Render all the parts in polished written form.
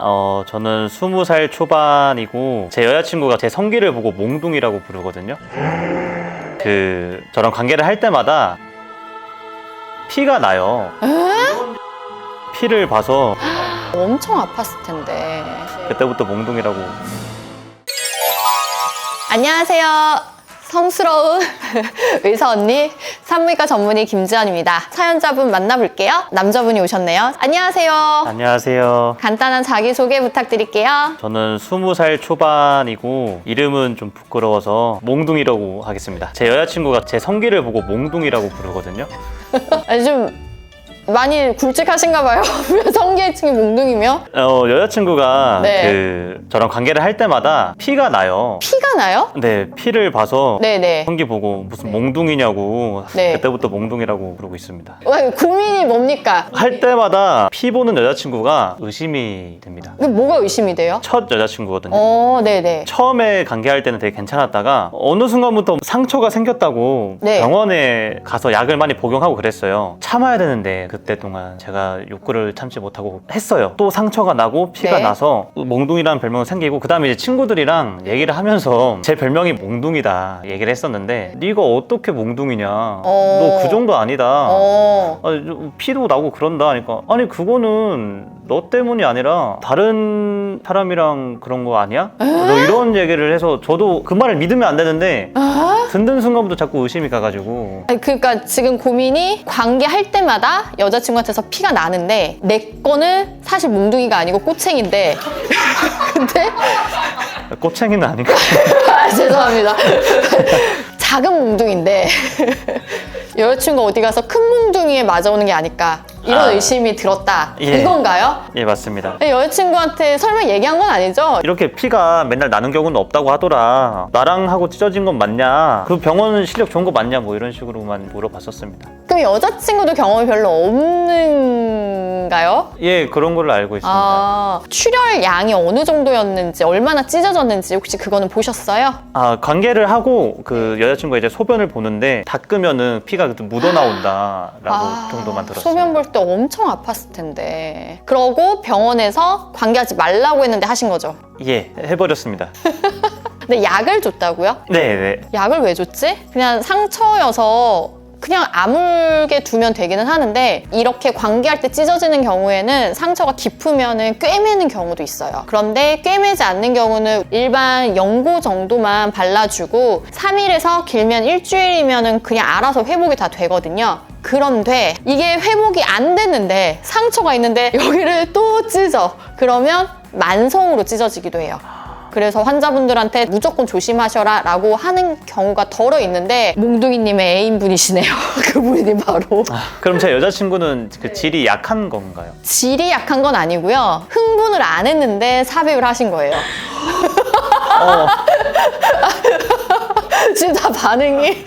저는 20살 초반이고 제 여자친구가 제 성기를 보고 몽둥이라고 부르거든요. 저랑 관계를 할 때마다 피가 나요. 피를 봐서 엄청 아팠을 텐데. 그때부터 몽둥이라고. 안녕하세요. 성스러운 의사 언니, 산부인과 전문의 김지연입니다. 사연자분 만나볼게요. 남자분이 오셨네요. 안녕하세요. 안녕하세요. 간단한 자기소개 부탁드릴게요. 저는 20살 초반이고 이름은 좀 부끄러워서 몽둥이라고 하겠습니다. 제 여자친구가 제 성기를 보고 몽둥이라고 부르거든요. 아니, 좀 많이 굵직하신가 봐요. 성기층이 몽둥이며? 여자친구가 네. 저랑 관계를 할 때마다 피가 나요. 피가 나요? 네, 피를 봐서 네네. 성기 보고 무슨 몽둥이냐고. 네. 그때부터 몽둥이라고 부르고 있습니다. 왜, 고민이 뭡니까? 할 때마다 피 보는 여자친구가 의심이 됩니다. 이게 뭐가 의심이 돼요? 첫 여자친구거든요. 네네. 처음에 관계할 때는 되게 괜찮았다가 어느 순간부터 상처가 생겼다고 네. 병원에 가서 약을 많이 복용하고 그랬어요. 참아야 되는데 그때 동안 제가 욕구를 참지 못하고 했어요. 또 상처가 나고 피가 네. 나서 몽둥이라는 별명이 생기고, 그 다음에 이제 친구들이랑 얘기를 하면서 제 별명이 몽둥이다 얘기를 했었는데, 네가 어떻게 몽둥이냐, 너 그 정도 아니다, 아니, 피도 나고 그런다 하니까, 아니 그거는 너 때문이 아니라 다른 사람이랑 그런 거 아니야? 너 이런 얘기를 해서 저도 그 말을 믿으면 안 되는데 듣는 순간부터 자꾸 의심이 가가지고. 아니, 그러니까 지금 고민이 관계할 때마다 여자친구한테서 피가 나는데 내 거는 사실 몽둥이가 아니고 꼬챙인데 근데 꼬챙이는 아닌가? 죄송합니다. 작은 몽둥인데 여자친구가 어디 가서 큰 몽둥이에 맞아오는 게 아닐까 이런 의심이 들었다. 예. 이건가요? 예, 맞습니다. 여자친구한테 설마 얘기한 건 아니죠? 이렇게 피가 맨날 나는 경우는 없다고 하더라, 나랑 하고 찢어진 건 맞냐, 그 병원 실력 좋은 거 맞냐, 뭐 이런 식으로만 물어봤었습니다. 그럼 여자친구도 경험이 별로 없는가요? 예, 그런 걸로 알고 있습니다. 출혈 양이 어느 정도였는지, 얼마나 찢어졌는지 혹시 그거는 보셨어요? 관계를 하고 그 여자친구가 이제 소변을 보는데 닦으면은 피가 묻어나온다라고 정도만 들었어요. 소변 볼 때 엄청 아팠을 텐데. 그러고 병원에서 관계하지 말라고 했는데 하신 거죠? 예, 해버렸습니다. 근데 약을 줬다고요? 네. 약을 왜 줬지? 그냥 상처여서 그냥 아물게 두면 되기는 하는데, 이렇게 관계할 때 찢어지는 경우에는 상처가 깊으면은 꿰매는 경우도 있어요. 그런데 꿰매지 않는 경우는 일반 연고 정도만 발라주고 3일에서 길면 일주일이면은 그냥 알아서 회복이 다 되거든요. 그런데 이게 회복이 안 됐는데 상처가 있는데 여기를 또 찢어. 그러면 만성으로 찢어지기도 해요. 그래서 환자분들한테 무조건 조심하셔라 라고 하는 경우가 덜어 있는데, 몽둥이님의 애인분이시네요. 그분이 바로. 그럼 제 여자친구는 그 질이 약한 건가요? 질이 약한 건 아니고요. 흥분을 안 했는데 삽입을 하신 거예요. 지금 다 반응이.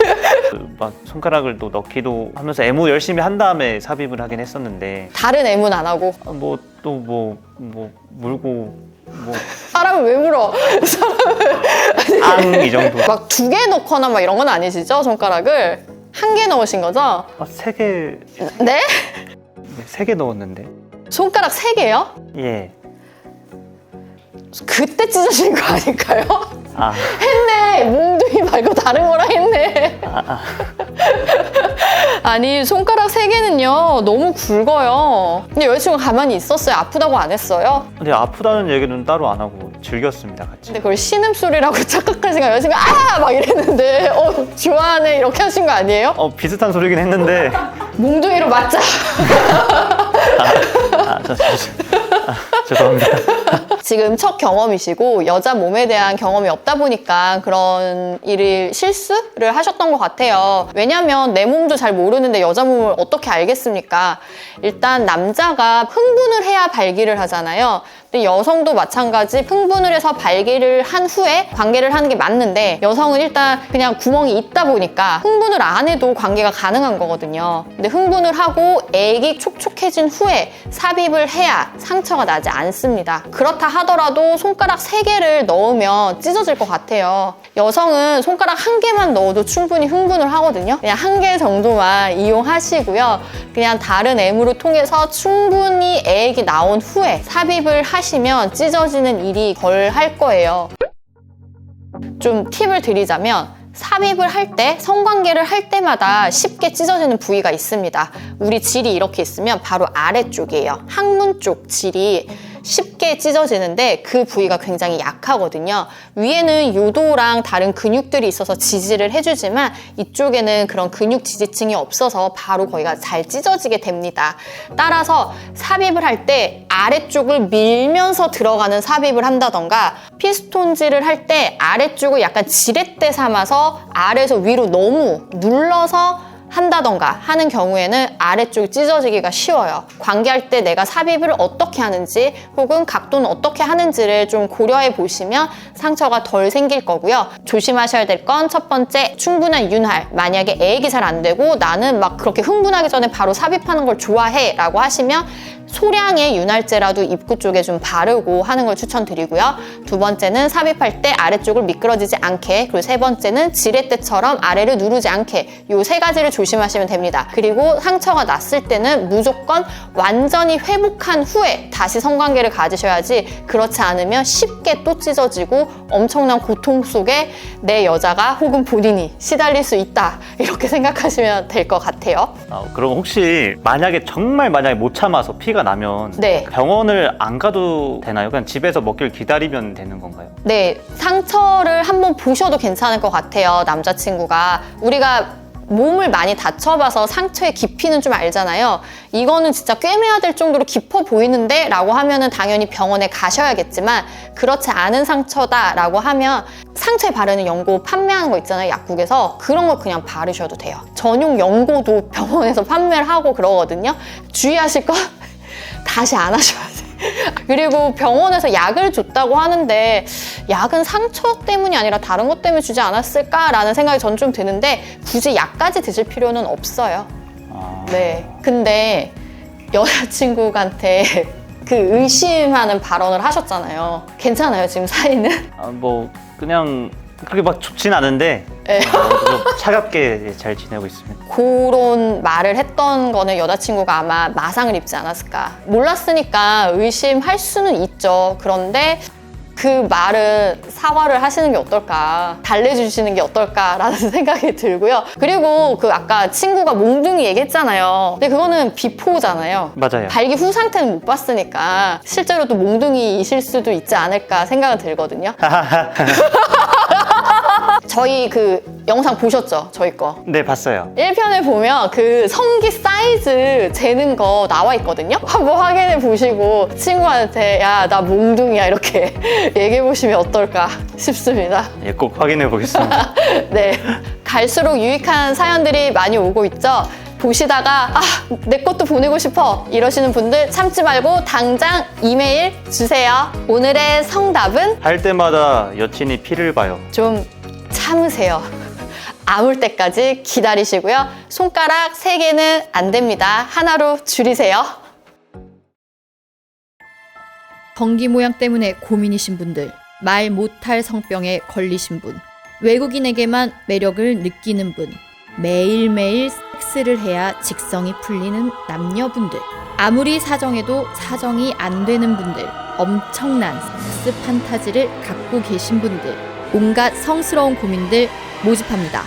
막 손가락을 또 넣기도 하면서 애무 열심히 한 다음에 삽입을 하긴 했었는데, 다른 애문 안 하고. 물고 사람을 왜 물어? 이 정도. 막 2개 넣거나 막 이런 건 아니시죠? 손가락을 1개 넣으신 거죠? 3개, 네? 3개 넣었는데. 손가락 3개요? 예. 그때 찢어진 거 아닐까요? 했네. 몽둥이 말고 다른 거랑 했네. 아니, 손가락 3개는요 너무 굵어요. 근데 여자친구가 가만히 있었어요? 아프다고 안 했어요? 근데 아프다는 얘기는 따로 안 하고 즐겼습니다, 같이. 근데 그걸 신음소리라고 착각하시니까 여자친구가 막 이랬는데 좋아하네 이렇게 하신 거 아니에요? 비슷한 소리긴 했는데. 몽둥이로 맞자. 죄송합니다. 지금 첫 경험이시고 여자 몸에 대한 경험이 없다 보니까 그런 일을 실수를 하셨던 것 같아요. 왜냐면 내 몸도 잘 모르는데 여자 몸을 어떻게 알겠습니까? 일단 남자가 흥분을 해야 발기를 하잖아요. 근데 여성도 마찬가지 흥분을 해서 발기를 한 후에 관계를 하는 게 맞는데, 여성은 일단 그냥 구멍이 있다 보니까 흥분을 안 해도 관계가 가능한 거거든요. 근데 흥분을 하고 액이 촉촉해진 후에 삽입을 해야 상처가 나지 않습니다. 그렇다 하더라도 손가락 3개를 넣으면 찢어질 것 같아요. 여성은 손가락 1개만 넣어도 충분히 흥분을 하거든요. 그냥 1개 정도만 이용하시고요. 그냥 다른 애무를 통해서 충분히 액이 나온 후에 삽입을 하시면 하시면 찢어지는 일이 덜 할 거예요. 좀 팁을 드리자면 삽입을 할 때, 성관계를 할 때마다 쉽게 찢어지는 부위가 있습니다. 우리 질이 이렇게 있으면 바로 아래쪽이에요. 항문 쪽 질이 쉽게 찢어지는데 그 부위가 굉장히 약하거든요. 위에는 요도랑 다른 근육들이 있어서 지지를 해주지만 이쪽에는 그런 근육 지지층이 없어서 바로 거기가 잘 찢어지게 됩니다. 따라서 삽입을 할 때 아래쪽을 밀면서 들어가는 삽입을 한다던가 피스톤질을 할 때 아래쪽을 약간 지렛대 삼아서 아래에서 위로 너무 눌러서 한다던가 하는 경우에는 아래쪽이 찢어지기가 쉬워요. 관계할 때 내가 삽입을 어떻게 하는지 혹은 각도는 어떻게 하는지를 좀 고려해 보시면 상처가 덜 생길 거고요. 조심하셔야 될 건 첫 번째, 충분한 윤활. 만약에 애액이 잘 안 되고 나는 막 그렇게 흥분하기 전에 바로 삽입하는 걸 좋아해 라고 하시면 소량의 윤활제라도 입구 쪽에 좀 바르고 하는 걸 추천드리고요. 두 번째는 삽입할 때 아래쪽을 미끄러지지 않게, 그리고 세 번째는 지렛대처럼 아래를 누르지 않게, 요 세 가지를 조심하시면 됩니다. 그리고 상처가 났을 때는 무조건 완전히 회복한 후에 다시 성관계를 가지셔야지, 그렇지 않으면 쉽게 또 찢어지고 엄청난 고통 속에 내 여자가 혹은 본인이 시달릴 수 있다, 이렇게 생각하시면 될 것 같아요. 그럼 혹시 만약에 못 참아서 피가 나면 네. 병원을 안 가도 되나요? 그냥 집에서 먹기를 기다리면 되는 건가요? 네, 상처를 한번 보셔도 괜찮을 것 같아요. 남자친구가. 우리가 몸을 많이 다쳐봐서 상처의 깊이는 좀 알잖아요. 이거는 진짜 꿰매야 될 정도로 깊어 보이는데? 라고 하면은 당연히 병원에 가셔야겠지만, 그렇지 않은 상처다 라고 하면 상처에 바르는 연고 판매하는 거 있잖아요, 약국에서. 그런 걸 그냥 바르셔도 돼요. 전용 연고도 병원에서 판매를 하고 그러거든요. 주의하실 건 다시 안 하셔야 돼요. 그리고 병원에서 약을 줬다고 하는데 약은 상처 때문이 아니라 다른 것 때문에 주지 않았을까라는 생각이 전 좀 드는데, 굳이 약까지 드실 필요는 없어요. 네. 근데 여자친구한테 그 의심하는 발언을 하셨잖아요. 괜찮아요, 지금 사이는? 그냥 그렇게 막 좁진 않은데 네. 좀 차갑게 잘 지내고 있습니다. 그런 말을 했던 거는 여자친구가 아마 마상을 입지 않았을까. 몰랐으니까 의심할 수는 있죠. 그런데 그 말은 사과를 하시는 게 어떨까, 달래주시는 게 어떨까라는 생각이 들고요. 그리고 그 아까 친구가 몽둥이 얘기했잖아요. 근데 그거는 비포잖아요. 맞아요. 발기 후 상태는 못 봤으니까 실제로 또 몽둥이이실 수도 있지 않을까 생각은 들거든요. 저희 그 영상 보셨죠? 저희 거. 네, 봤어요. 1편을 보면 그 성기 사이즈 재는 거 나와 있거든요? 한번 확인해 보시고 친구한테 야, 나 몽둥이야 이렇게 얘기해 보시면 어떨까 싶습니다. 예, 꼭 확인해 보겠습니다. 네, 갈수록 유익한 사연들이 많이 오고 있죠? 보시다가 내 것도 보내고 싶어 이러시는 분들 참지 말고 당장 이메일 주세요. 오늘의 성답은 할 때마다 여친이 피를 봐요. 좀 참으세요. 아물 때까지 기다리시고요. 손가락 3개는 안 됩니다. 하나로 줄이세요. 성기 모양 때문에 고민이신 분들, 말 못할 성병에 걸리신 분, 외국인에게만 매력을 느끼는 분, 매일매일 섹스를 해야 직성이 풀리는 남녀분들, 아무리 사정해도 사정이 안 되는 분들, 엄청난 섹스 판타지를 갖고 계신 분들, 온갖 성스러운 고민들 모집합니다.